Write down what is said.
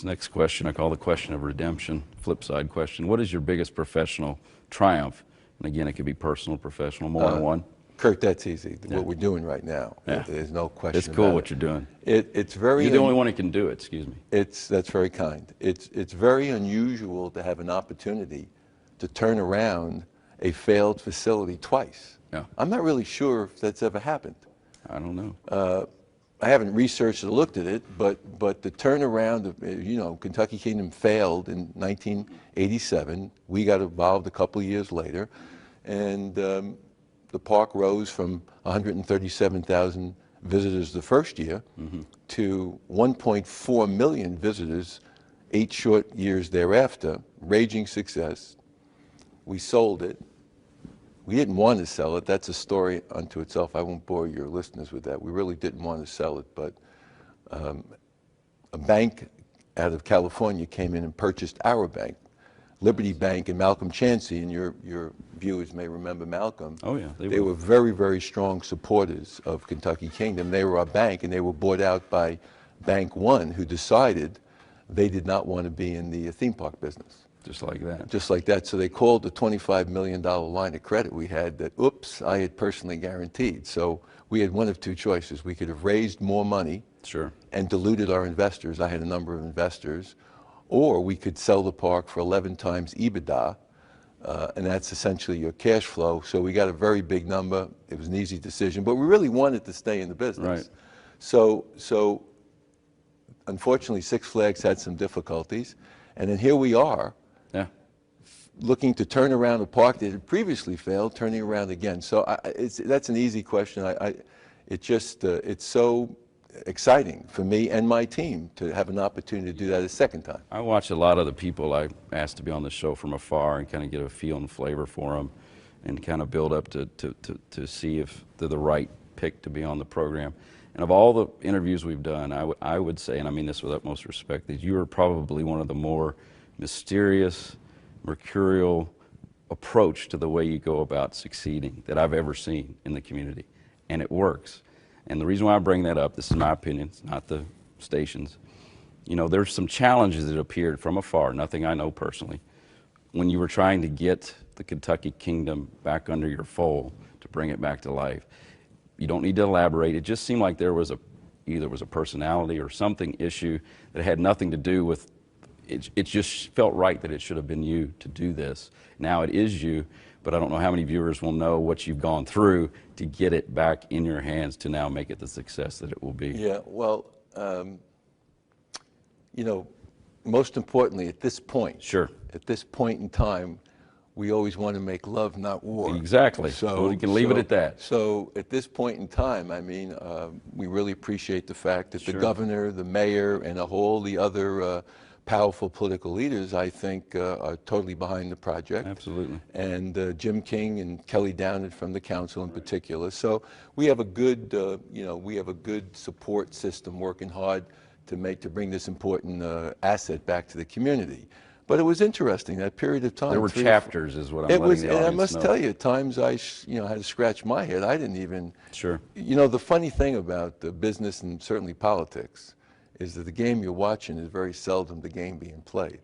This next question I call the question of redemption, flip side question. What is your biggest professional triumph? And again, it could be personal, professional, more than one. Kirt, that's easy. What we're doing right now. Yeah. There's no question It's cool about what you're doing. It's very. You're the only one who can do it, excuse me. That's very kind. It's very unusual to have an opportunity to turn around a failed facility twice. Yeah. I'm not really sure if that's ever happened. I don't know. I haven't researched or looked at it, but the turnaround of, Kentucky-Kingdom failed in 1987. We got involved a couple of years later, and the park rose from 137,000 visitors the first year to 1.4 million visitors 8 short years thereafter. Raging success. We sold it. We didn't want to sell it. That's a story unto itself. I won't bore your listeners with that. We really didn't want to sell it, but a bank out of California came in and purchased our bank, Liberty Bank, and Malcolm Chancey, and your viewers may remember Malcolm. Oh yeah, they were very, very strong supporters of Kentucky-Kingdom. They were our bank, and they were bought out by Bank One, who decided they did not want to be in the theme park business. Just like that. Just like that. So they called the $25 million line of credit we had that, oops, I had personally guaranteed. So we had one of two choices. We could have raised more money and diluted our investors. I had a number of investors. Or we could sell the park for 11 times EBITDA, and that's essentially your cash flow. So we got a very big number. It was an easy decision, but we really wanted to stay in the business. Right. So unfortunately, Six Flags had some difficulties, and then here we are, looking to turn around a park that had previously failed, turning around again. So that's an easy question. It's so exciting for me and my team to have an opportunity to do that a second time. I watch a lot of the people I asked to be on the show from afar and kind of get a feel and flavor for them and kind of build up to see if they're the right pick to be on the program. And of all the interviews we've done, I would say, and I mean this with utmost respect, that you are probably one of the more mysterious, mercurial approach to the way you go about succeeding that I've ever seen in the community. And it works. And the reason why I bring that up, this is my opinion, it's not the station's, there's some challenges that appeared from afar, nothing I know personally, when you were trying to get the Kentucky-Kingdom back under your fold to bring it back to life. You don't need to elaborate. It just seemed like there was either was a personality or something issue that had nothing to do with it just felt right that it should have been you to do this. Now it is you, but I don't know how many viewers will know what you've gone through to get it back in your hands to now make it the success that it will be. Yeah, well, most importantly at this point, at this point in time, we always want to make love, not war. Exactly. So we can leave it at that. So at this point in time, I mean, we really appreciate the fact that the governor, the mayor, and all the other powerful political leaders, I think, are totally behind the project. Absolutely. And Jim King and Kelly Downard from the council in particular. So we have a good, we have a good support system working hard to bring this important asset back to the community. But it was interesting, that period of time. There were chapters, is what I'm letting the audience know. And I must tell you, at times I had to scratch my head. I didn't even. The funny thing about the business and certainly politics is that the game you're watching is very seldom the game being played.